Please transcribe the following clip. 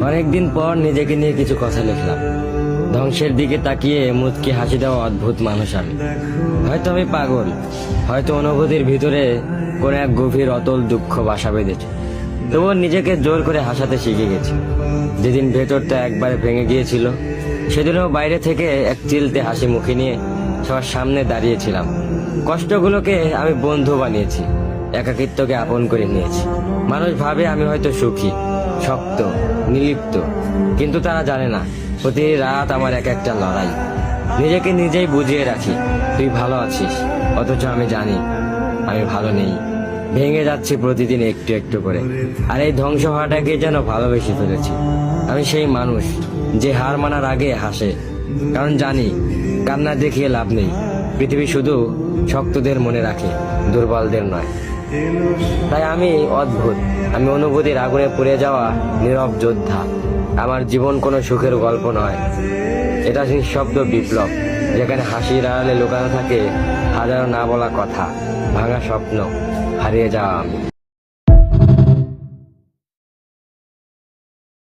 অনেকদিন পর নিজেকে নিয়ে কিছু কথা লিখলাম। ধ্বংসের দিকে তাকিয়ে মুচকি হাসি দেওয়া অদ্ভুত মানুষ আমি। হয়তো আমি পাগল, হয়তো অনুভূতির ভিতরে কোন এক গভীর অতল দুঃখ বাসা বেঁধেছে। তবুও নিজেকে জোর করে হাসাতে শিখে গেছি। যেদিন ভেতরটা একবারে ভেঙে গিয়েছিল, সেদিনও বাইরে থেকে এক চিলতে হাসি মুখে নিয়ে সবার সামনে দাঁড়িয়েছিলাম। কষ্টগুলোকে আমি বন্ধু বানিয়েছি, একাকিত্বকে আপন করে নিয়েছি। মানুষ ভাবে আমি হয়তো সুখী, শক্ত, নির্লিপ্ত, কিন্তু তারা জানে না প্রতি রাত আমার এক একটা লড়াই। নিজেকে নিজেই বুঝিয়ে রাখি তুই ভালো আছিস, অথচ আমি জানি আমি ভালো নেই। ভেঙে যাচ্ছি প্রতিদিন একটু একটু করে, আর এই ধ্বংস হওয়াটাকে যেন ভালোবেসে ফেলেছি। আমি সেই মানুষ যে হার মানার আগে হাসে, কারণ জানি কান্না দেখিয়ে লাভ নেই। পৃথিবী শুধু শক্তদের মনে রাখে, দুর্বলদের নয়। তাই আমি অদ্ভুত, আমি অনুভূতির আগুনে পুড়ে যাওয়া নীরব যোদ্ধা। আমার জীবন কোনো সুখের গল্প নয়, এটা নিঃশব্দ বিপ্লব, যেখানে হাসির আড়ালে লুকানো থাকে হাজারো না বলা কথা, ভাঙা স্বপ্ন, হারিয়ে যাওয়া আমি।